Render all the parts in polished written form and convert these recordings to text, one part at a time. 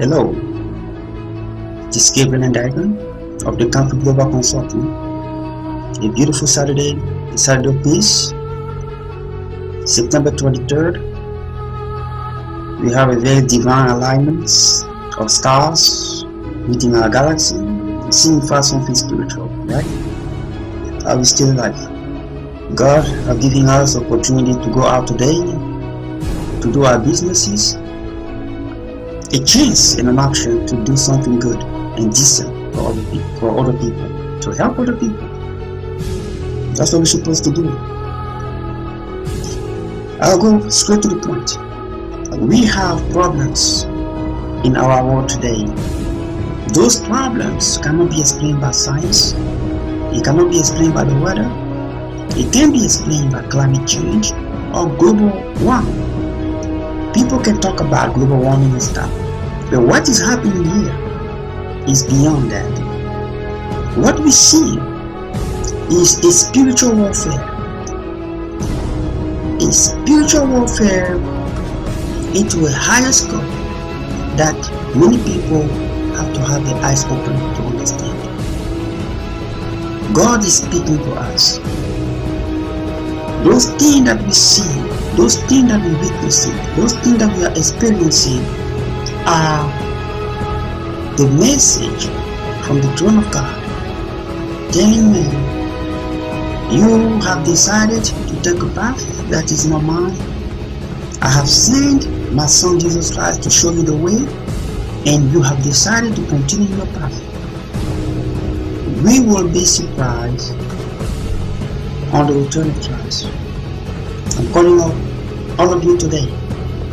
Hello, this is Gabriel and Diagon of the Campus Global Consulting. A beautiful Saturday, a Saturday of peace, September 23rd. We have a very divine alignment of stars within our galaxy, seeing for something spiritual, right? Are we still alive? God has given us opportunity to go out today, to do our businesses, a chance and an option to do something good and decent for other people, to help other people. That's what we're supposed to do. I'll go straight to the point. We have problems in our world today. Those problems cannot be explained by science. It cannot be explained by the weather. It can be explained by climate change or global warming. People can talk about global warming and stuff, but what is happening here is beyond that. What we see is a spiritual warfare. A spiritual warfare into a higher scope that many people have to have their eyes open to understand. God is speaking to us. Those things that we see, those things that we witnessing, those things that we are experiencing are the message from the throne of God telling men, you have decided to take a path that is not mine. I have sent my son Jesus Christ to show you the way, and you have decided to continue your path. We will be surprised on the return of Christ. I'm calling up all of you today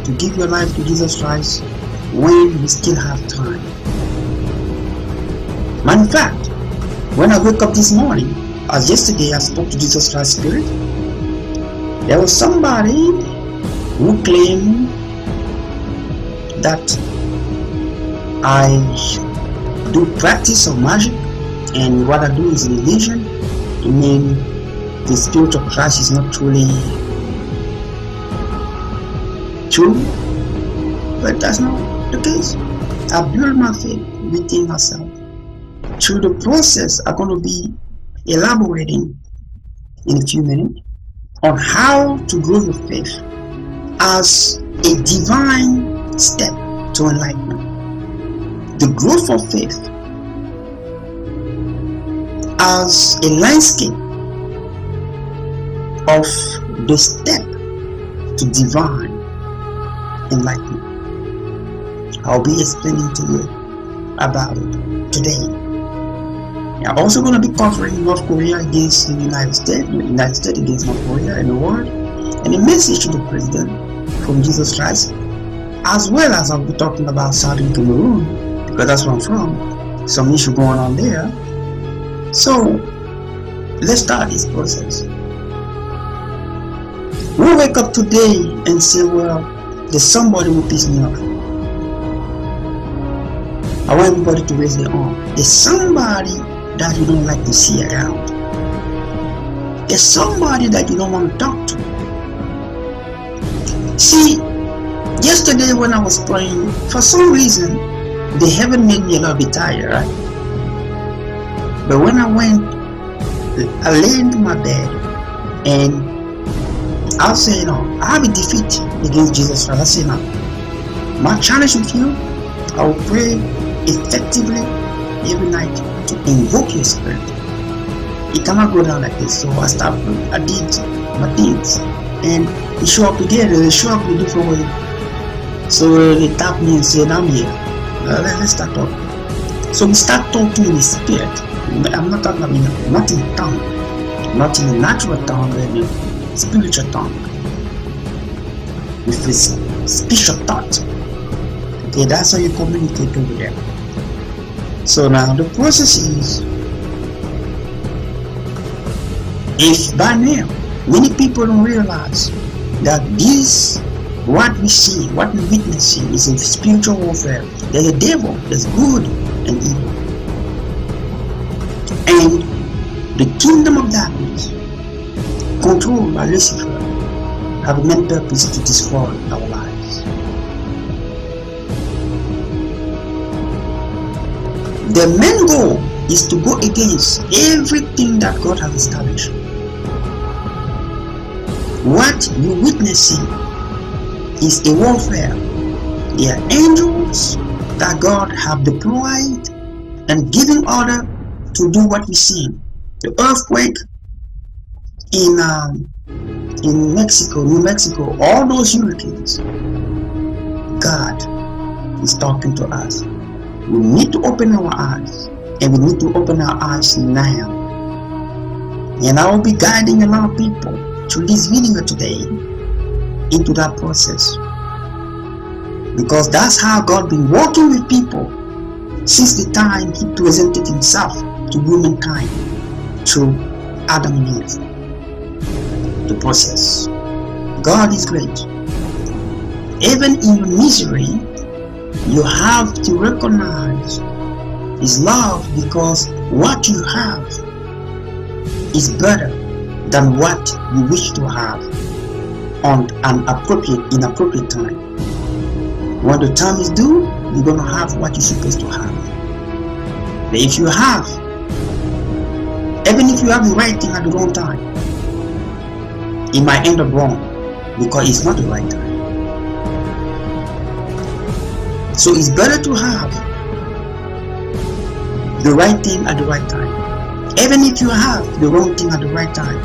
to give your life to Jesus Christ when we still have time. Matter of fact, when I woke up this morning, as yesterday I spoke to Jesus Christ Spirit, there was somebody who claimed that I do practice of magic and what I do is religion. I mean, the Spirit of Christ is not truly true, but that's not the case. I build my faith within myself. Through the process, I'm going to be elaborating in a few minutes on how to grow your faith as a divine step to enlightenment. The growth of faith as a landscape of the step to divine enlightenment. I'll be explaining to you about it today. I'm also going to be covering North Korea against the United States against North Korea and the world, and a message to the president from Jesus Christ, as well as I'll be talking about Southern Cameroon, because that's where I'm from, some issue going on there. So let's start this process. We wake up today and say, well, there's somebody who pissed me off. I want everybody to raise their arm. There's somebody that you don't like to see around. There's somebody that you don't want to talk to. See, yesterday when I was praying, for some reason, the heaven made me a little bit tired, right? But when I lay into my bed, and I'll say, no, I have a defeat against Jesus Christ. I say, no, my challenge with you, I will pray effectively every night to invoke your spirit. It cannot go down like this. So I did my things, and it show up again, and it show up in a different way. So they tap me and said, I'm here. Let's start talking. So we start talking in the spirit. I'm not talking about, not in tongue, not in a natural tongue, but in a spiritual tongue, with this spiritual thought. Okay, that's how you communicate over there. So now the process is, if by now many people don't realize that this, what we see, what we witnessing is a spiritual warfare. There's a devil, there's good and evil. And the kingdom of darkness, controlled by Lucifer, have a main purpose to destroy our lives. The main goal is to go against everything that God has established. What you're witnessing is a warfare. There are angels that God have deployed and given order to do what we see. The earthquake in Mexico, New Mexico, all those hurricanes. God is talking to us. We need to open our eyes, and we need to open our eyes now. And I will be guiding a lot of people through this video today into that process, because that's how God been working with people since the time He presented Himself to humankind through Adam and Eve. The process. God is great. Even in your misery, you have to recognize His love, because what you have is better than what you wish to have on an inappropriate time. When the time is due, you're going to have what you're supposed to have. But if you have, even if you have the right thing at the wrong time, it might end up wrong because it's not the right time. So it's better to have the right thing at the right time. Even if you have the wrong thing at the right time,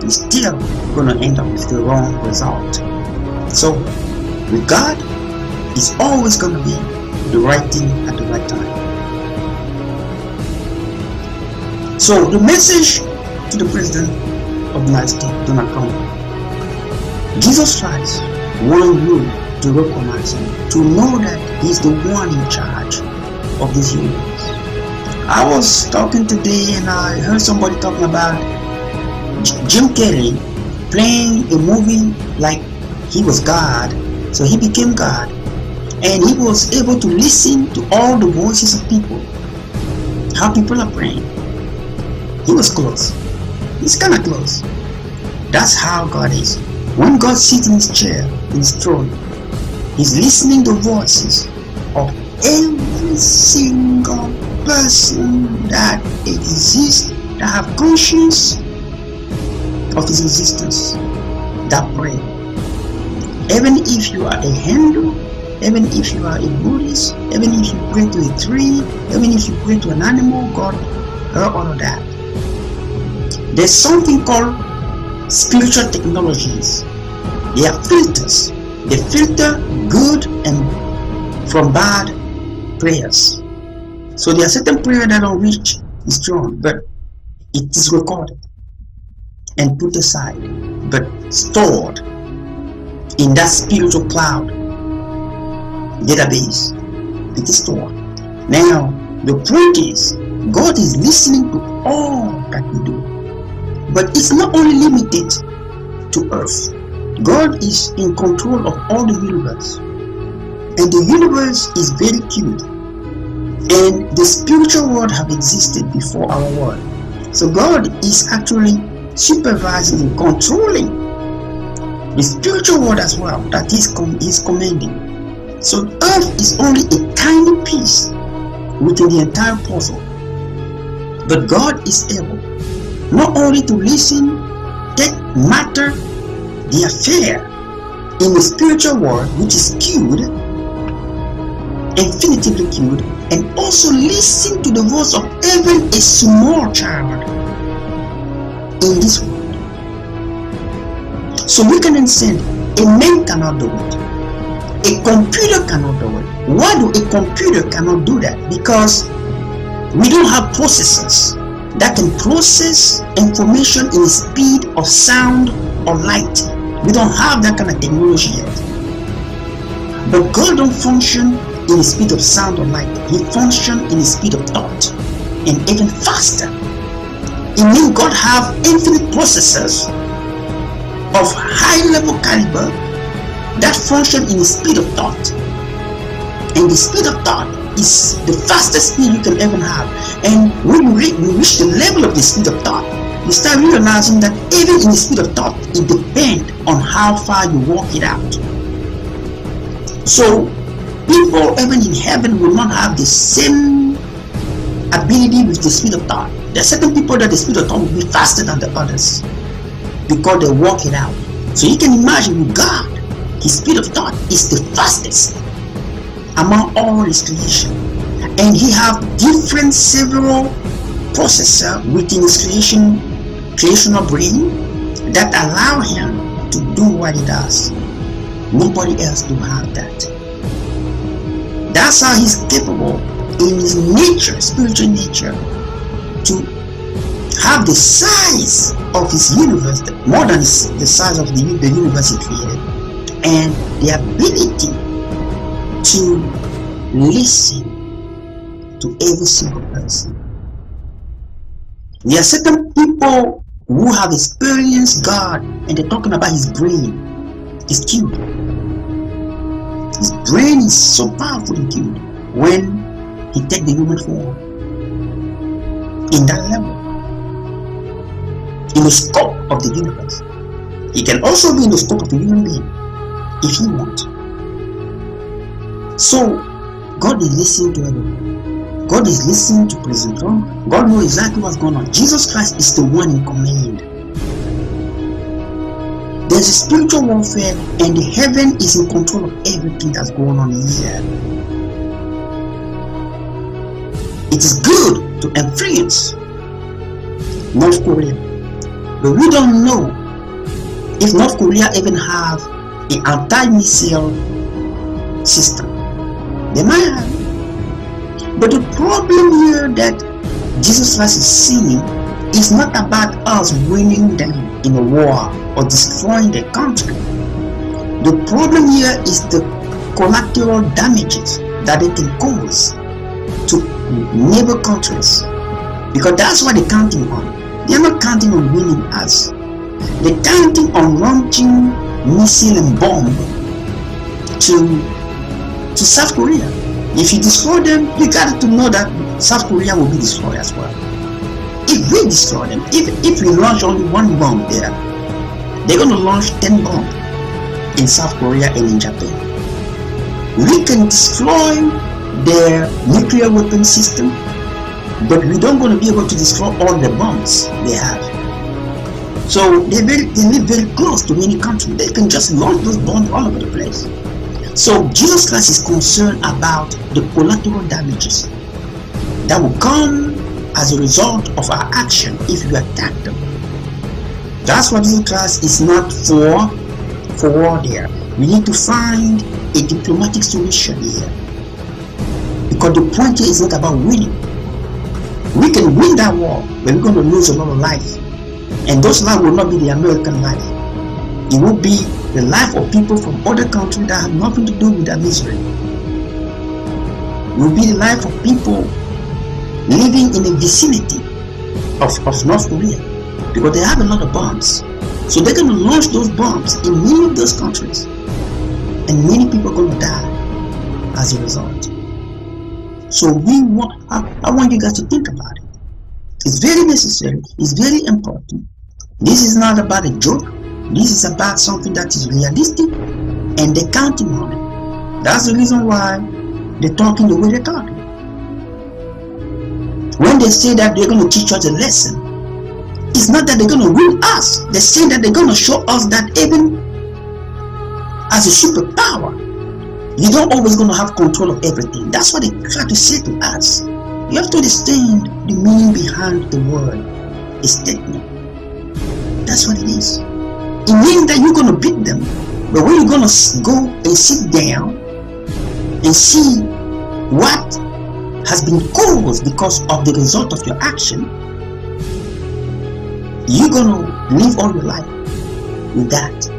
you're still going to end up with the wrong result. So with God, it's always going to be the right thing at the right time. So the message to the President of the United States, Donald Trump: Jesus Christ wants you to recognize Him, to know that He's the one in charge of this universe. I was talking today and I heard somebody talking about Jim Carrey playing a movie like he was God, so he became God, and he was able to listen to all the voices of people, how people are praying. He was close. He's kind of close. That's how God is. When God sits in His chair, in His throne, He's listening to voices of every single person that exists, that have conscience of His existence, that pray. Even if you are a Hindu, even if you are a Buddhist, even if you pray to a tree, even if you pray to an animal, God heard all of that. There's something called spiritual technologies. They are filters. They filter good and from bad prayers. So there are certain prayers that don't reach His throne, but it is recorded and put aside, but stored in that spiritual cloud database. It is stored. Now the point is, God is listening to all that we do, but it's not only limited to earth. God is in control of all the universe, and the universe is very cute, and the spiritual world have existed before our world. So God is actually supervising and controlling the spiritual world as well, that He is commanding. So earth is only a tiny piece within the entire puzzle, but God is able not only to listen, take matter, the affair in the spiritual world, which is cued, infinitively cued, and also listen to the voice of even a small child in this world. So we can understand, a man cannot do it. A computer cannot do it. Why do a computer cannot do that? Because we don't have processors that can process information in the speed of sound or light. We don't have that kind of technology yet. But God don't function in the speed of sound or light. He functions in the speed of thought, and even faster. It means God have infinite processors of high level caliber that function in the speed of thought. And the speed of thought is the fastest speed you can ever have. And when you reach the level of the speed of thought, you start realizing that even in the speed of thought, it depends on how far you walk it out. So people even in heaven will not have the same ability with the speed of thought. There are certain people that the speed of thought will be faster than the others because they walk it out. So you can imagine with God, his speed of thought is the fastest among all his creation. And he have different several processor within his creational brain that allow him to do what he does. Nobody else do have that. That's how he's capable in his nature, spiritual nature, to have the size of his universe, more than the size of the universe he created, and the ability to listen to every single person. There are certain people who have experienced God, and they're talking about his brain. It's cute. His brain is so powerful and cute when he takes the human form in that level, in the scope of the universe. He can also be in the scope of a human being if he wants. So God is listening to everyone. God is listening to President Trump. God knows exactly what's going on. Jesus Christ is the one in command. There's a spiritual warfare, and the heaven is in control of everything that's going on here. It is good to influence North Korea, but we don't know if North Korea even have an anti-missile system. They might have. But the problem here that Jesus Christ is seeing is not about us winning them in a war or destroying their country. The problem here is the collateral damages that they can cause to neighbor countries, because that's what they're counting on. They're not counting on winning us. They're counting on launching missile and bomb to South Korea. If you destroy them, you got to know that South Korea will be destroyed as well. If we destroy them, if we launch only one bomb there, they're going to launch 10 bombs in South Korea and in Japan. We can destroy their nuclear weapon system, but we don't going to be able to destroy all the bombs they have. So they live very close to many countries. They can just launch those bombs all over the place. So Jesus Christ is concerned about the collateral damages that will come as a result of our action if we attack them. That's what Jesus Christ is not for war there. We need to find a diplomatic solution here, because the point here is not about winning. We can win that war, but we're going to lose a lot of life, and those lives will not be the American life. It will be the life of people from other countries that have nothing to do with their misery. It will be the life of people living in the vicinity of North Korea, because they have a lot of bombs. So they're going to launch those bombs in many of those countries, and many people are going to die as a result. So I want you guys to think about it. It's very necessary. It's very important. This is not about a joke. This is about something that is realistic, and they're counting on it. That's the reason why they're talking the way they're talking. When they say that they're going to teach us a lesson, it's not that they're going to win us. They're saying that they're going to show us that even as a superpower, you don't always going to have control of everything. That's what they try to say to us. You have to understand the meaning behind the word, a statement. That's what it is. It means that you're going to beat them, but when you're going to go and sit down and see what has been caused because of the result of your action, you're going to live all your life with that.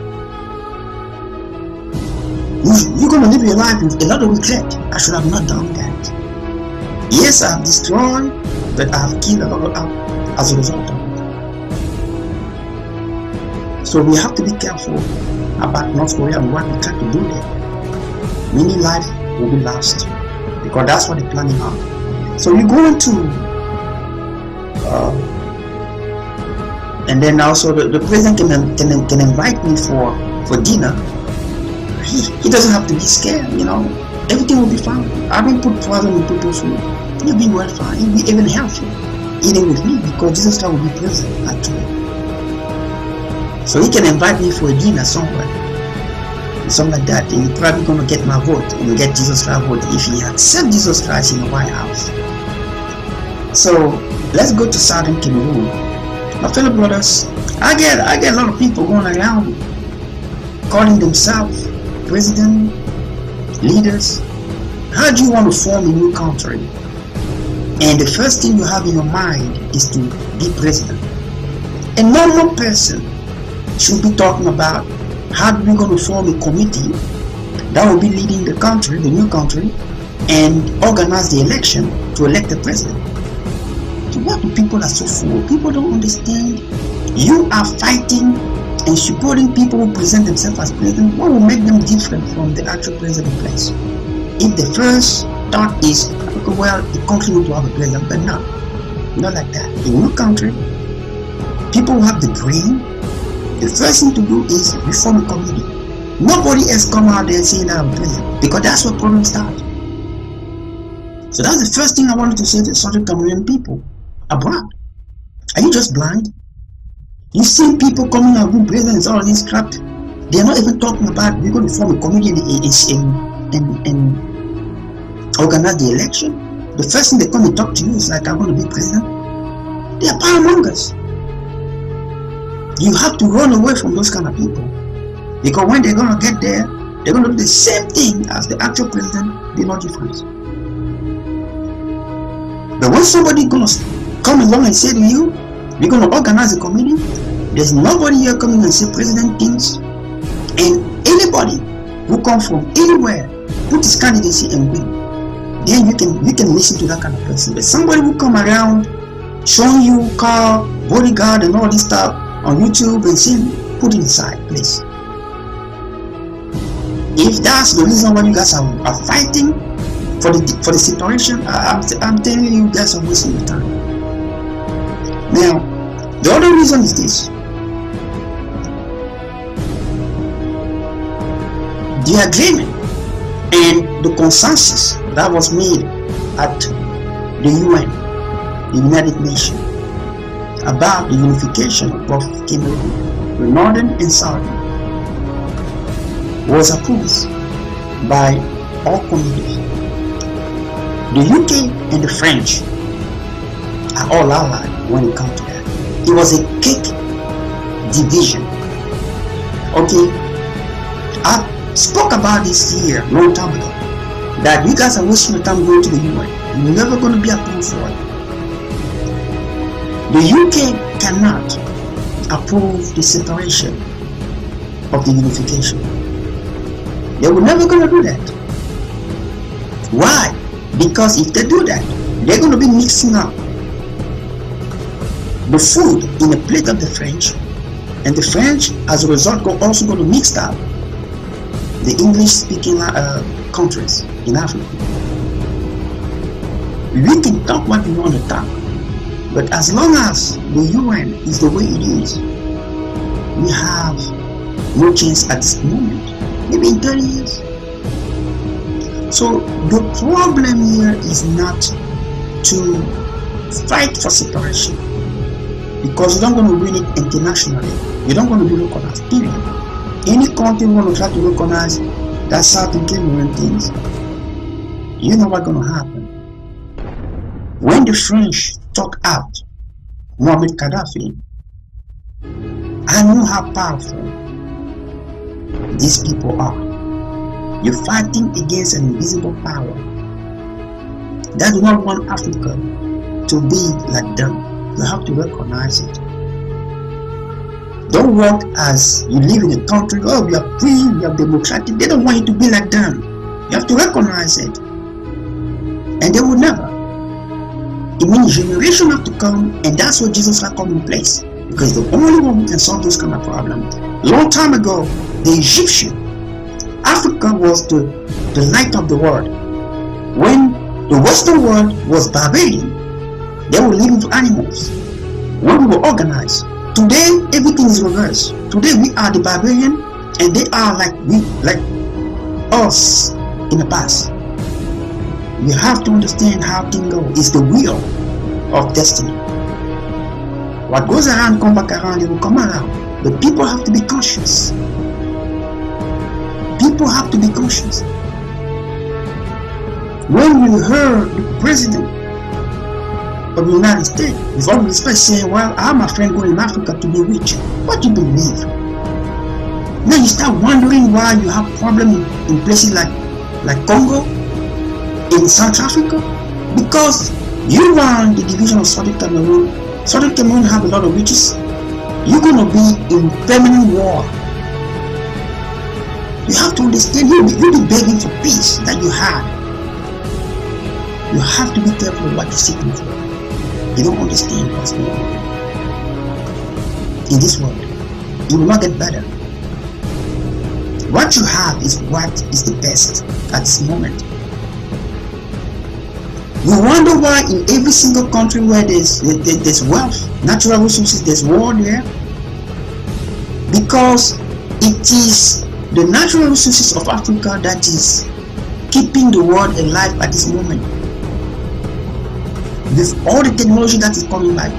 You're going to live your life with a lot of regret. I should have not done that. Yes, I have destroyed, but I have killed a lot of as a result of it. So we have to be careful about North Korea and what we try to do there. Many lives will be lost, because that's what they're planning on. So we're going to, and then also the president can invite me for dinner. He doesn't have to be scared, you know. Everything will be fine. I will put poison in people's food. You'll be well fine. You'll be even healthy eating with me because Jesus Christ will be present actually. So he can invite me for a dinner somewhere, something like that, and he's probably gonna get my vote and get Jesus Christ's vote if he accepts Jesus Christ in the White House. So let's go to Southern Cameroon. My fellow brothers, I get a lot of people going around calling themselves president, leaders. How do you want to form a new country? And the first thing you have in your mind is to be president. A normal person should be talking about how we're going to form a committee that will be leading the country, the new country, and organize the election to elect the president. So what do people are so fool? People don't understand. You are fighting and supporting people who present themselves as president. What will make them different from the actual president in place? If the first thought is, well, the country need to have a president, but no, not like that. In your country, people who have the brain, the first thing to do is reform a committee. Nobody else come out there and say that I'm president, because that's where problems start. So that's the first thing I wanted to say to the Southern Cameroonian people abroad. Are you just blind? You see people coming out with presidents, all this crap. They're not even talking about we're going to form a committee and organize the election. The first thing they come and talk to you is like, I'm going to be president. They are powermongers. You have to run away from those kind of people, because when they're going to get there, they're going to do the same thing as the actual president. Be no difference. But when somebody going to come along and say to you, we're going to organize a committee, there's nobody here coming and say president things, and anybody who comes from anywhere put his candidacy and win, then you can listen to that kind of person. But somebody who come around showing you car, bodyguard and all this stuff on YouTube and saying, put it aside, please. If that's the reason why you guys are fighting for the situation, I'm telling you guys are wasting your time. Now, the other reason is this. The agreement and the consensus that was made at the UN, the United Nations, about the unification of both Cameroon, the northern and southern, was approved by all communities. The UK and the French are all allied when it comes to that. It was a cake division. Okay, I spoke about this here long time ago, that you guys are wasting your time going to the UN. You're never going to be approved for it. The UK cannot approve the separation of the unification. They were never going to do that. Why? Because if they do that, they're going to be mixing up the food in a plate of the French, and the French, as a result, are also going to mix up the English-speaking countries in Africa. We can talk what we want to talk, but as long as the UN is the way it is, we have no chance at this moment. Maybe in 30 years. So the problem here is not to fight for separation, because you're not going to win it internationally. You're not going to be recognized, period. Any country going to try to recognize that Southern Cameroon things, you know what's going to happen. When the French took out Muammar Gaddafi, I know how powerful these people are. You're fighting against an invisible power that do not want Africa to be like them. You have to recognize it. Don't work as you live in a country, oh, we are free, we are democratic. They don't want you to be like them. You have to recognize it. And they will never. It means generation have to come, and that's where Jesus will come in place. Because the only one who can solve those kind of problems. Long time ago, the Egyptian, Africa was the light of the world. When the Western world was barbarian, they were living with animals. When we were organized, today everything is reversed. Today we are the barbarian, and they are like us in the past. You have to understand how things go. It's the wheel of destiny. What goes around come back around, it will come around. But people have to be conscious. People have to be conscious. When you heard the president of the United States, with all respect, saying, well, I'm a friend going in Africa to be rich. What do you believe? Now you start wondering why you have problems in places like Congo, in South Africa, because you want the division of Southern Cameroon. Southern Cameroon have a lot of riches. You're going to be in permanent war. You have to understand, you'll be begging for peace that you had. You have to be careful what you're seeking for. You don't understand what's going on in this world. You will not get better. What you have is what is the best at this moment. You wonder why in every single country where there's wealth, natural resources, there's war there. Because it is the natural resources of Africa that is keeping the world alive at this moment. With all the technology that is coming back,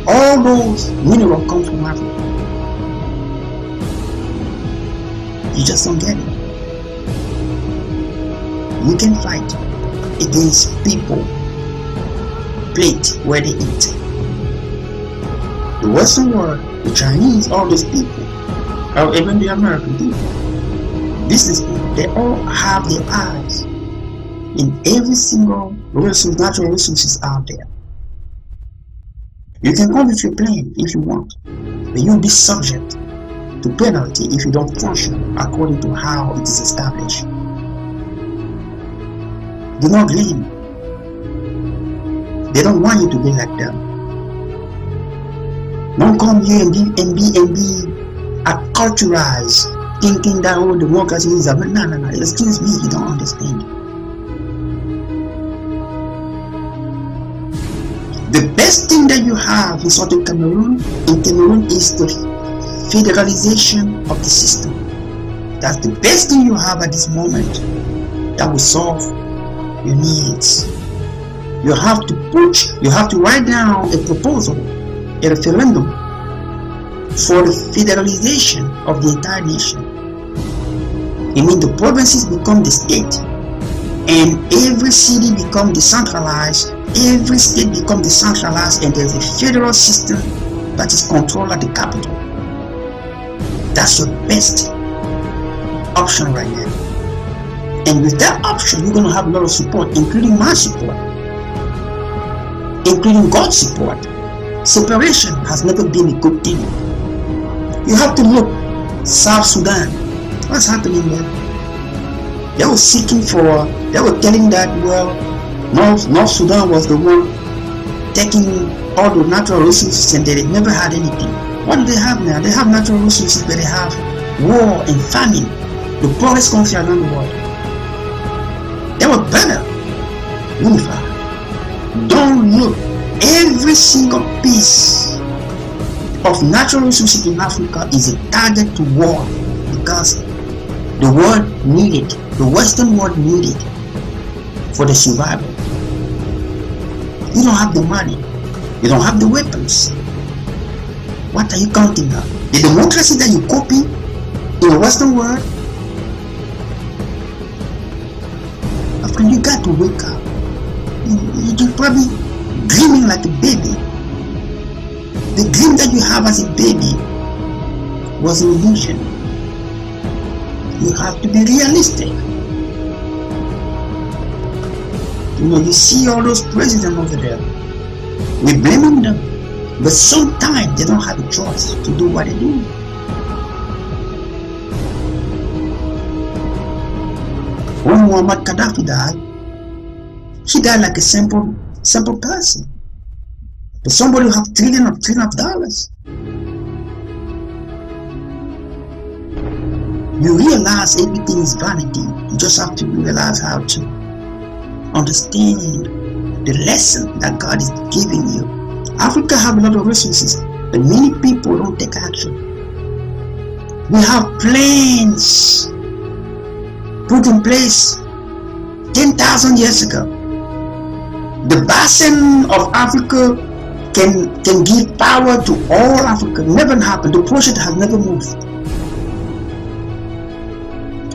all those minerals come from Africa. You just don't get it. You can fight against people plate where they eat. The Western world, the Chinese, all those people, or even the American people, business people, they all have their eyes in every single resource, natural resources out there. You can come with your plan if you want, but you'll be subject to penalty if you don't function according to how it is established. Do not blame. They don't want you to be like them. Don't come here and be acculturized, thinking that all democracy is a no. Excuse me, you don't understand. The best thing that you have in Southern Cameroon, is the federalization of the system. That's the best thing you have at this moment that will solve your needs. You have to write down a proposal, a referendum for the federalization of the entire nation. It means the provinces become the state, and every city becomes decentralized, every state becomes decentralized, and there's a federal system that is controlled at the capital. That's your best option right now. And with that option, you're going to have a lot of support, including my support, including God's support. Separation has never been a good thing. You have to look South Sudan. What's happening there? They were telling that, well, North Sudan was the one taking all the natural resources and they never had anything. What do they have now? They have natural resources, but they have war and famine. The poorest country around the world. They were better unified. Don't look. Every single piece of natural resources in Africa is a target to war because the world needed, the Western world needed for the survival. You don't have the money. You don't have the weapons. What are you counting on? The democracy that you copy in the Western world? After you got to wake up. You're probably dreaming like a baby. The dream that you have as a baby was an illusion. You have to be realistic. You see all those presidents over there. We're blaming them. But sometimes they don't have a choice to do what they do. When Muammar Gaddafi died, he died like a simple person. But somebody who have trillions of dollars. You realize everything is vanity. You just have to realize how to understand the lesson that God is giving you. Africa have a lot of resources, but many people don't take action. We have plans put in place 10,000 years ago. The basin of Africa can give power to all Africa. Never happened. The project has never moved.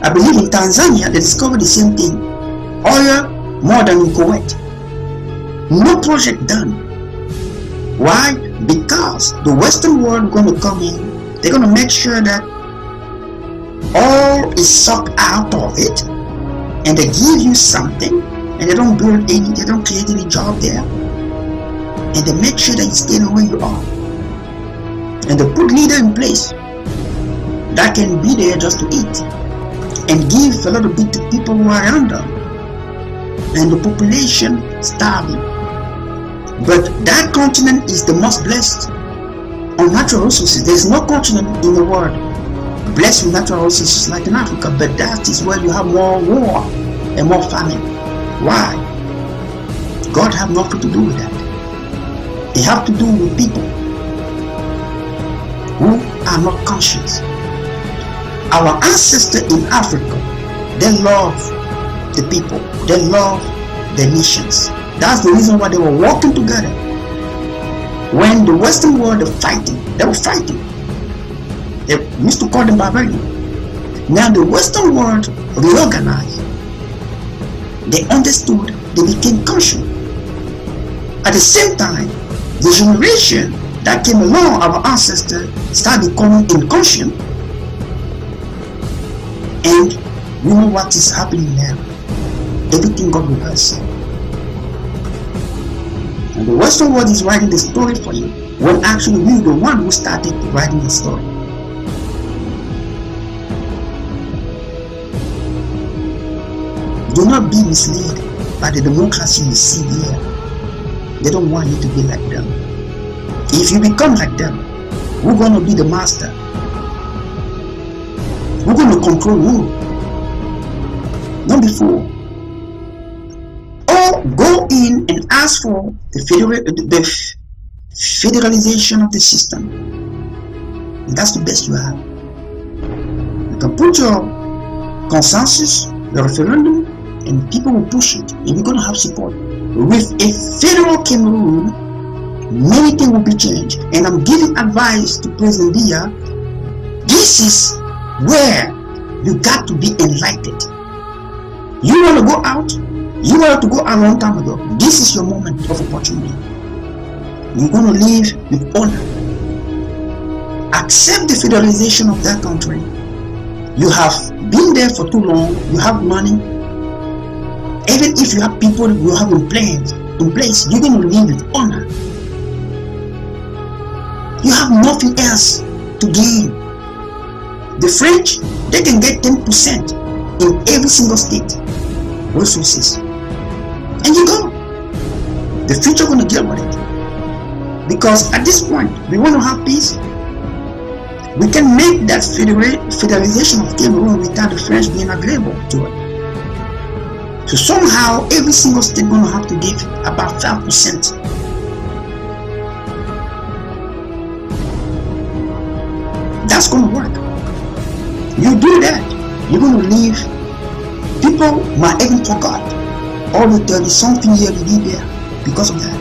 I believe in Tanzania they discovered the same thing. Oil more than in Kuwait. No project done. Why? Because the Western world going to come in. They're going to make sure that all is sucked out of it, and they give you something, and they don't build any, they don't create any job there, and they make sure that you stay where you are, and they put leader in place that can be there just to eat and give a little bit to people who are around them, and the population starving. But that continent is the most blessed on natural resources. There is no continent in the world blessed with natural resources like in Africa, but that is where you have more war and more famine. Why? God have nothing to do with that. It have to do with people who are not conscious. Our ancestors in Africa, they love the people, they love the nations. That's the reason why they were working together. When the Western world were fighting, they were fighting. They used to call them barbarian. Now the Western world reorganized. They understood, they became conscious. At the same time, the generation that came along, our ancestors, started becoming inconscient. And you know what is happening now? Everything got reversed. And the Western world is writing the story for you, when actually we were the one who started writing the story. Do not be misled by the democracy you see here. They don't want you to be like them. If you become like them, we're going to be the master. We're going to control you. Not before. Or go in and ask for the federalization of the system. And that's the best you have. You can put your consensus, the referendum, and people will push it, and you're going to have support. With a federal Cameroon, many things will be changed. And I'm giving advice to President Biya. This is where you got to be enlightened. You want to go out? You wanted to go a long time ago. This is your moment of opportunity. You're going to live with honor. Accept the federalization of that country. You have been there for too long. You have money. Even if you have people you have in place, you're going to live with honor. You have nothing else to gain. The French, they can get 10% in every single state resources. And you go. The future going to deal with it. Because at this point, we want to have peace. We can make that federalization of Cameroon without the French being agreeable to it. So somehow, every single state going to have to give about 5%. That's going to work. You do that, you're going to leave. People might even forget all the 30-something years you did there because of that.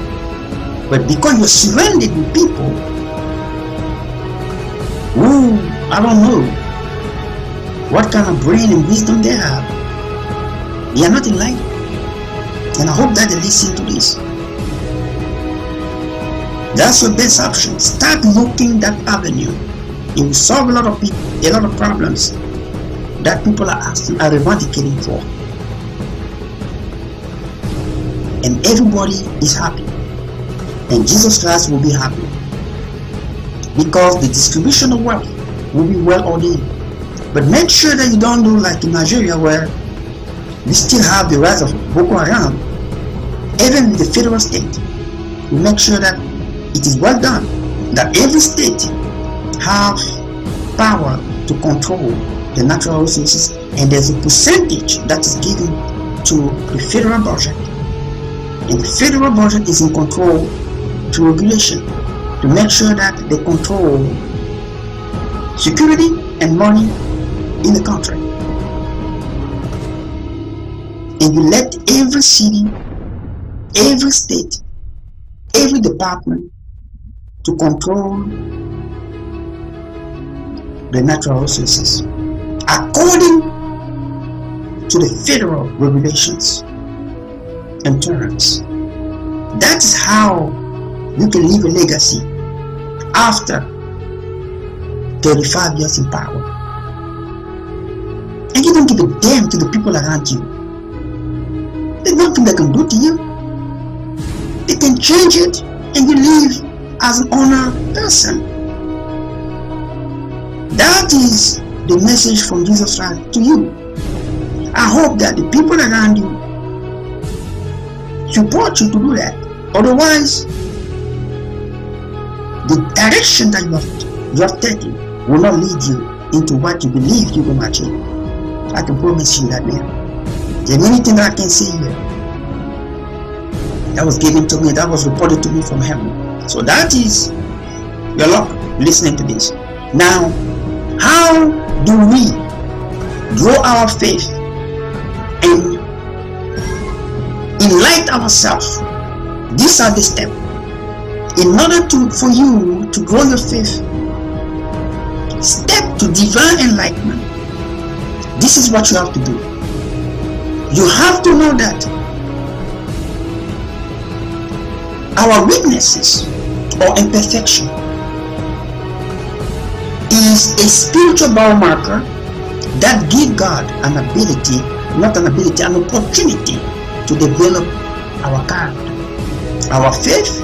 But because you're surrounded with people who, I don't know what kind of brain and wisdom they have, they are not enlightened. And I hope that they listen to this. That's your best option. Start looking that avenue. It will solve a lot of people, a lot of problems that people are asking, are eradicating for. And everybody is happy. And Jesus Christ will be happy. Because the distribution of wealth will be well ordained. But make sure that you don't do like in Nigeria, where we still have the rise of Boko Haram. Even with the federal state, we make sure that it is well done, that every state have power to control the natural resources, and there's a percentage that is given to the federal budget, and the federal budget is in control to regulation to make sure that they control security and money in the country. and you let every city, every state, every department to control the natural resources according to the federal regulations and terms. That is how you can leave a legacy after 35 years in power. And you don't give a damn to the people around you. There's nothing they can do to you. They can change it and you live as an honored person. That is the message from Jesus Christ to you. I hope that the people around you support you to do that. Otherwise, the direction that you have taken will not lead you into what you believe you're going to achieve. I can promise you that, man. There are many things that I can see here that was given to me, that was reported to me from heaven. So that is your luck listening to this. Now, how do we grow our faith and enlighten ourselves? These are the steps. In order for you to grow your faith, step to divine enlightenment. This is what you have to do. You have to know that our weaknesses or imperfection is a spiritual biomarker that gives God an ability, not an ability, an opportunity to develop our character, our faith,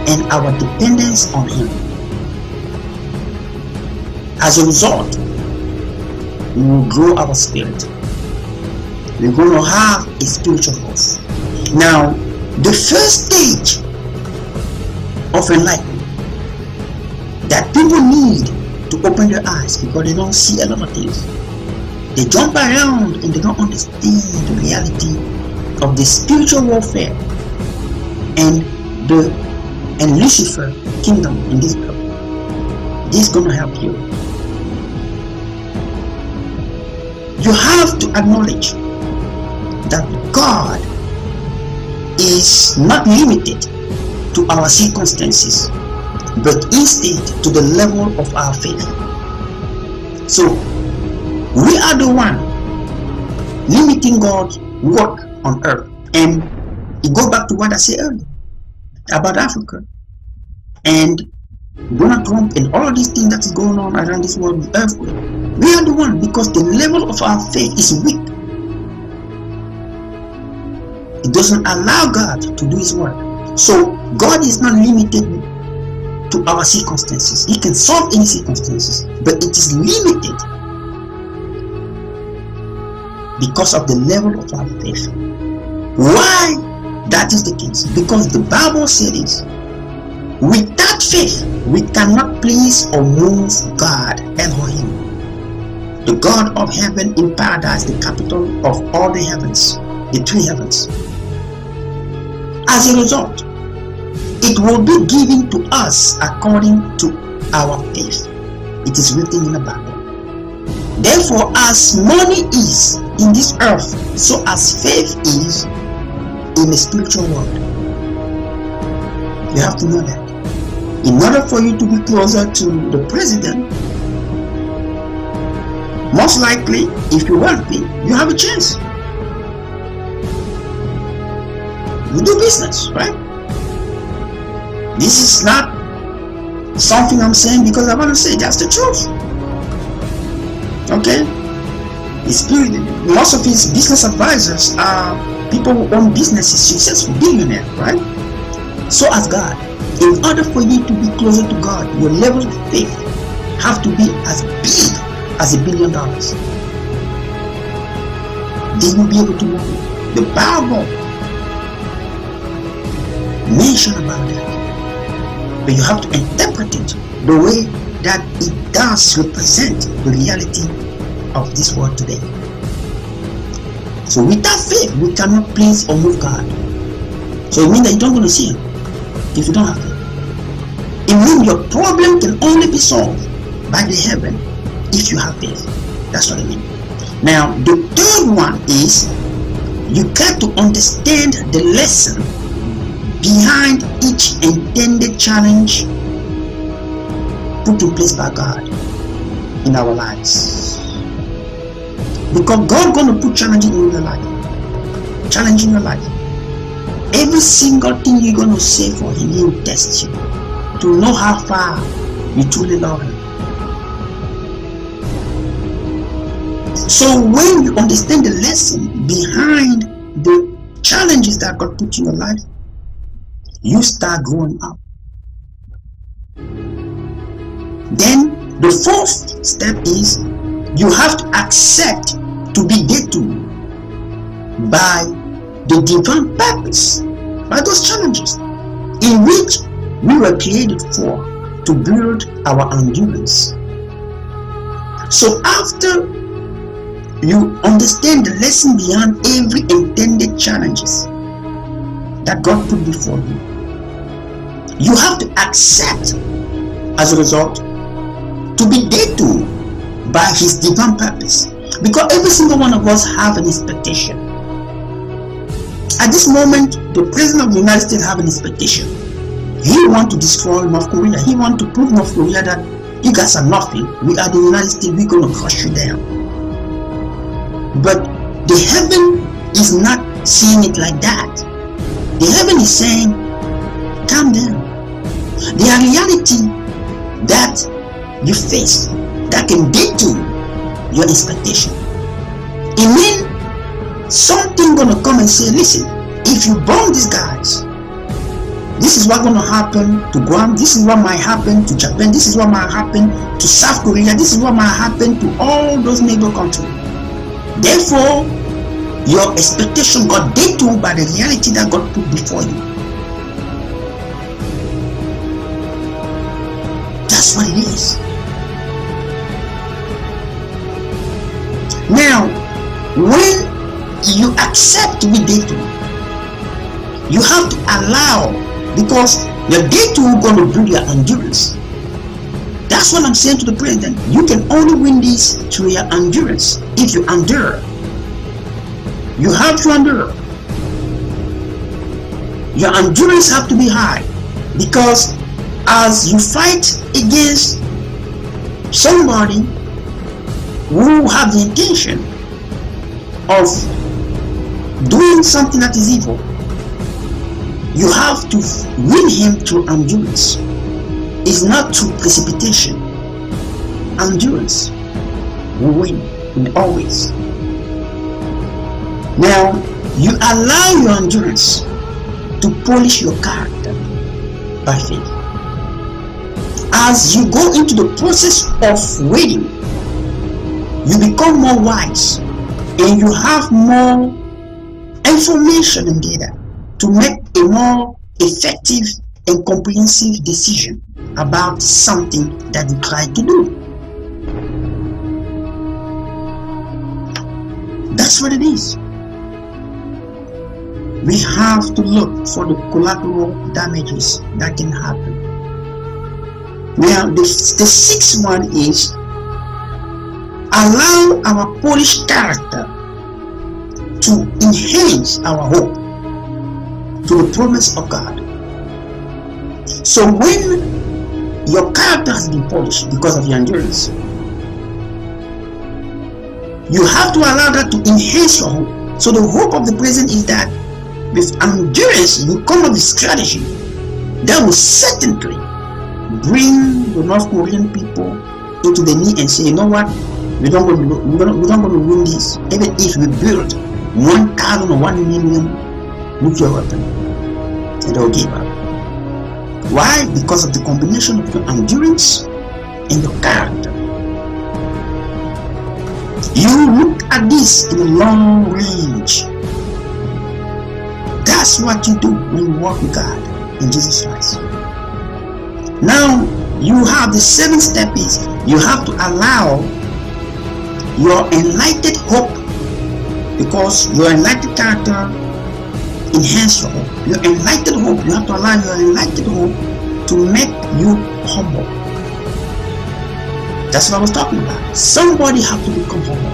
and our dependence on Him. As a result, we will grow our spirit. We're going to have a spiritual growth. Now, the first stage of enlightenment that people need to open their eyes, because they don't see a lot of things. They jump around and they don't understand the reality of the spiritual warfare and Lucifer kingdom in this world. This is going to help you. You have to acknowledge that God is not limited to our circumstances, but instead to the level of our faith. So we are the one limiting God's work on earth. And it goes back to what I said earlier about Africa and Donald Trump and all of these things that is going on around this world with earthquake. We are the one, because the level of our faith is weak. It doesn't allow God to do His work. So God is not limited to our circumstances. He can solve any circumstances, but it is limited because of the level of our faith. Why that is the case? Because the Bible says, without faith, we cannot please or move God, Elohim, the God of heaven in paradise, the capital of all the heavens, the three heavens. As a result, it will be given to us according to our faith. It is written in the Bible. Therefore, as money is in this earth, so as faith is in the spiritual world. You have to know that. In order for you to be closer to the president, most likely, if you're wealthy, you have a chance. You do business, right? This is not something I'm saying because I want to say that's the truth. Okay? Most of his business advisors are people who own businesses, successful billionaires, right? So as God, in order for you to be closer to God, your level of faith have to be as big as $1 billion. Then you'll be able to move. The Bible mention about that, but you have to interpret it the way that it does represent the reality of this world today. So without faith, we cannot please or move God. So it means that you don't want to see Him if you don't have faith. It means your problem can only be solved by the heaven if you have faith. That's what I mean. Now, the third one is You got to understand the lesson behind each intended challenge put in place by God in our lives. Because God gonna put challenges in your life. Challenge in your life. Every single thing you're gonna say for Him, He will test you to know how far you truly love Him. So when you understand the lesson behind the challenges that God put in your life, you start growing up. Then the fourth step is you have to accept to be detoured by the divine purpose, by those challenges in which we were created for, to build our endurance. So after you understand the lesson behind every intended challenges that God put before you, you have to accept as a result to be detoured by His divine purpose, because every single one of us have an expectation. At this moment, the President of the United States have an expectation. He wants to destroy North Korea. He wants to prove North Korea that you guys are nothing. We are the United States. We're going to crush you down. But the heaven is not seeing it like that. The heaven is saying, calm down. There are reality that you face that can detour your expectation. And then something gonna come and say, listen, if you bomb these guys, this is what's gonna happen to Guam, this is what might happen to Japan, this is what might happen to South Korea, this is what might happen to all those neighbor countries. Therefore, your expectation got detoured by the reality that God put before you. That's what it is. Now, when you accept to be detoured, you have to allow, because your detour is going to build your endurance. That's what I'm saying to the president. You can only win this through your endurance. If you endure, you have to endure. Your endurance have to be high, because as you fight against somebody who have the intention of doing something that is evil, you have to win him through endurance. It's not through precipitation. Endurance will win in always. Now, you allow your endurance to polish your character by faith. As you go into the process of waiting, you become more wise and you have more information and data to make a more effective and comprehensive decision about something that you try to do. That's what it is. We have to look for the collateral damages that can happen. Now, the sixth one is allow our polished character to enhance our hope to the promise of God. So when your character has been polished because of your endurance, you have to allow that to enhance your hope. So the hope of the present is that with endurance you come up with strategy that will certainly bring the North Korean people into the knee and say, you know what, we're not going to win this, even if we build 1,000 or 1 million nuclear weapons, and they'll give up. Why? Because of the combination of your endurance and your character. You look at this in the long range. That's what you do when you walk with God in Jesus Christ. Now, you have the seventh step is you have to allow your enlightened hope, because your enlightened character enhance your hope. Your enlightened hope, you have to allow your enlightened hope to make you humble. That's what I was talking about. Somebody have to become humble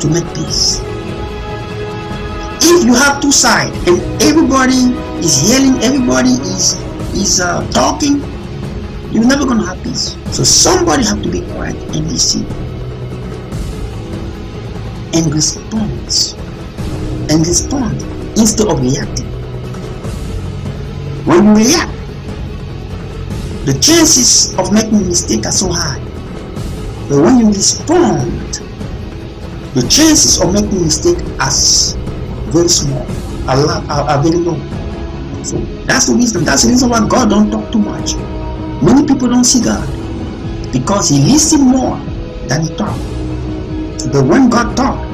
to make peace. if you have two sides and everybody is yelling, everybody is talking, you're never gonna have peace. So somebody have to be quiet and listen and respond instead of reacting. When you react, the chances of making a mistake are so high. But when you respond, the chances of making a mistake are very small, are very low. So that's the wisdom. That's the reason why God don't talk too much. Many people don't see God because he listens more than he talks. But when God talks,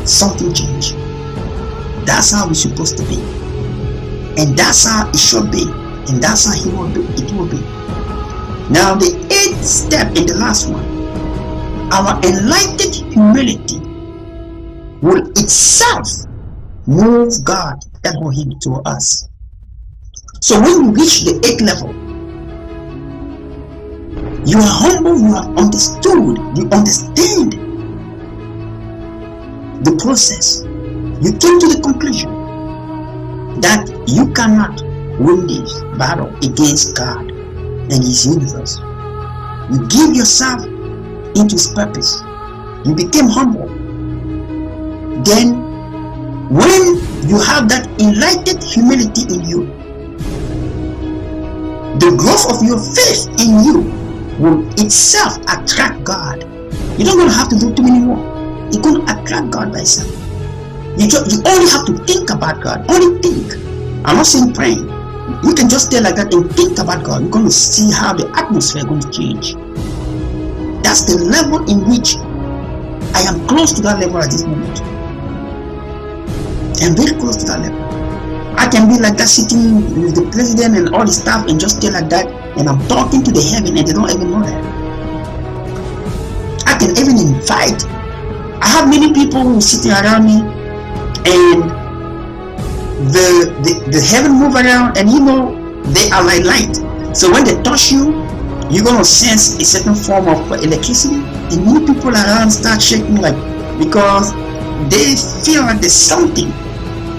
something changes. That's how we're supposed to be. And that's how it should be. And that's how it will be. Now the 8th step in the last one, our enlightened humility will itself move God Elohim to us. So when you reach the 8th level, you are humble, you have understood, you understand the process. You came to the conclusion that you cannot win this battle against God and his universe. You give yourself into his purpose. You became humble. Then when you have that enlightened humility in you, the growth of your faith in you will itself attract God. You're not going to have to do too many more. You're going to attract God by itself. You only have to think about God. Only think. I'm not saying praying. You can just stay like that and think about God. You're going to see how the atmosphere is going to change. That's the level in which I am close to that level at this moment. I'm very close to that level. I can be like that, sitting with the president and all the staff and just stay like that, and I'm talking to the heaven and they don't even know that. I can even invite. I have many people who are sitting around me, and the heaven move around, and they are like light. So when they touch you, you're gonna sense a certain form of electricity, and many people around start shaking, like, because they feel like there's something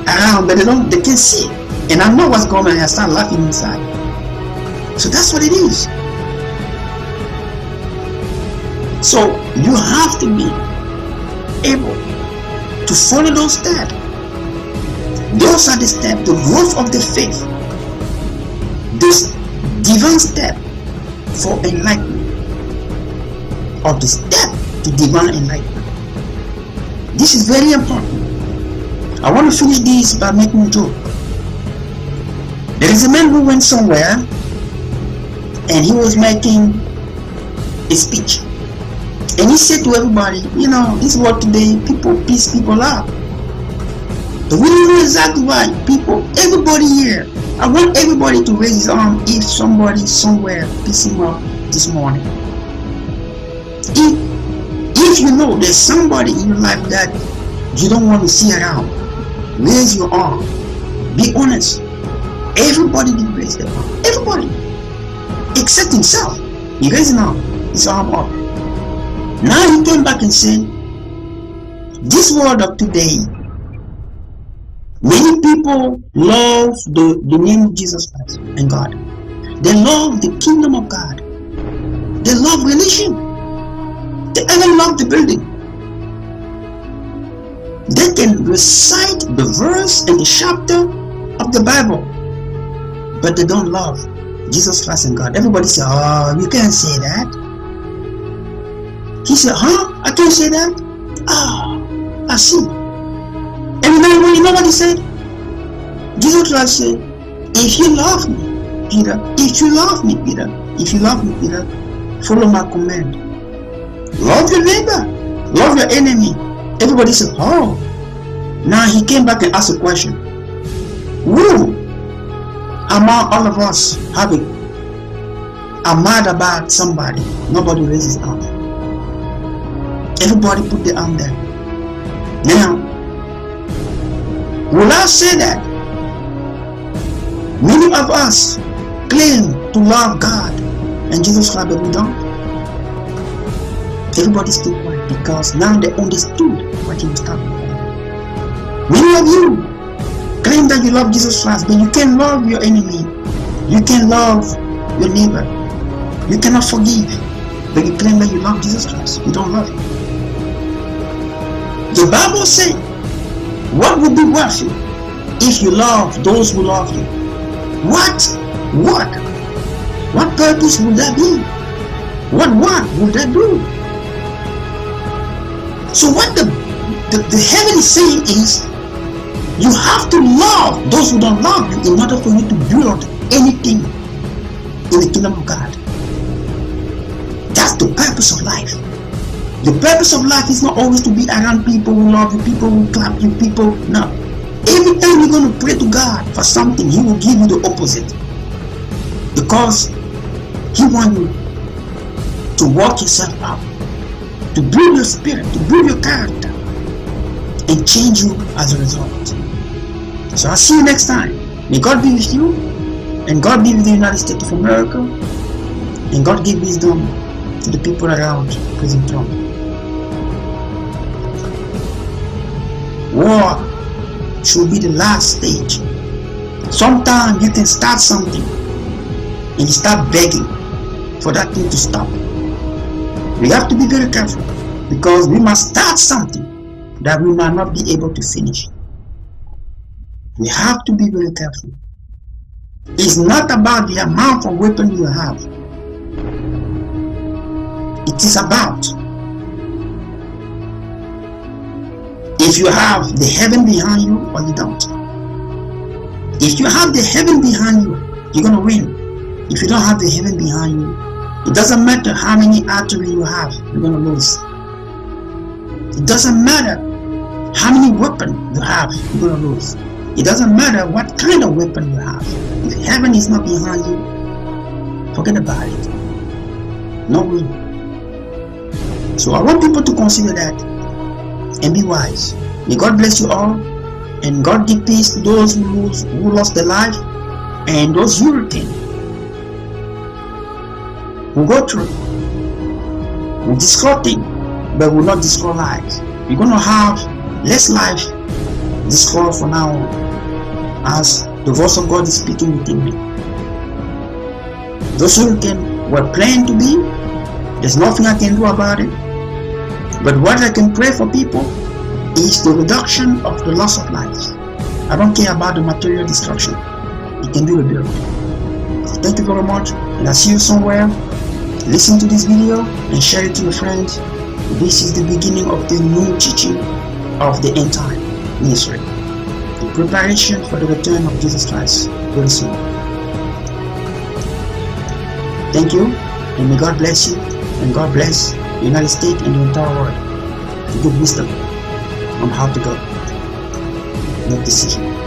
around, but they can't see it. And I know what's going on, and I start laughing inside. So that's what it is. So you have to be able to follow those steps. Those are the steps, the growth of the faith, this divine step for enlightenment, or the step to divine enlightenment. This is very important. I want to finish this by making a joke. There is a man who went somewhere and he was making a speech. And he said to everybody, this world today, people piss people off. But we don't know exactly why. Everybody here, I want everybody to raise his arm if somebody somewhere pissed him off this morning. If you know there's somebody in your life that you don't want to see around, raise your arm. Be honest. Everybody did raise their arm. Everybody. Except himself. He raised his arm up. Now he came back and said, this world of today, many people love the name of Jesus Christ and God. They love the kingdom of God. They love religion. They even love the building. They can recite the verse and the chapter of the Bible, but they don't love Jesus Christ and God. Everybody say, oh, you can't say that. He said, huh? I can't say that? I see. And you know what he said? Jesus Christ said, if you love me, Peter, follow my command. Love your neighbor, love your enemy. Everybody said, oh. Now he came back and asked a question. Who among all of us are mad about somebody? Nobody raises his arm. Everybody put their arm there. Now, will I say that many of us claim to love God and Jesus Christ, but we don't? Everybody stay quiet because now they understood what he was talking about. Many of you claim that you love Jesus Christ, but you can't love your enemy. You can't love your neighbor. You cannot forgive, but you claim that you love Jesus Christ. You don't love him. The Bible says, what would be worth you if you love those who love you? What purpose would that be? What would that do? So what the heaven is saying is, you have to love those who don't love you in order for you to build anything in the kingdom of God. That's the purpose of life. The purpose of life is not always to be around people who love you, people who clap you, people. No. Every time you're going to pray to God for something, He will give you the opposite. Because He wants you to work yourself out, to build your spirit, to build your character, and change you as a result. So I'll see you next time. May God be with you, and God be with the United States of America, and God give wisdom to the people around prison throne. War should be the last stage. Sometimes you can start something and you start begging for that thing to stop. We have to be very careful, because we must start something that we might not be able to finish. We have to be very careful. It's not about the amount of weapons you have. It is about if you have the heaven behind you or you don't. If you have the heaven behind you, you're going to win. If you don't have the heaven behind you, it doesn't matter how many arteries you have, you're going to lose. It doesn't matter how many weapons you have, you're going to lose. It doesn't matter what kind of weapon you have. If heaven is not behind you, forget about it. No win. So I want people to consider that and be wise. May God bless you all, and God give peace to those who lost their life, and those hurricanes who go through will destroy things, but will not destroy lives. You're going to have less life destroyed from now on, as the voice of God is speaking within me. Those hurricanes were planned to be. There's nothing I can do about it. But what I can pray for people is the reduction of the loss of lives. I don't care about the material destruction. It can be rebuilt. Thank you very much, and I'll see you somewhere. Listen to this video and share it to your friends. This is the beginning of the new teaching of the end time ministry, the preparation for the return of Jesus Christ very soon. Thank you, and may God bless you, and God bless the United States and the entire world to give wisdom on how to go, make decisions.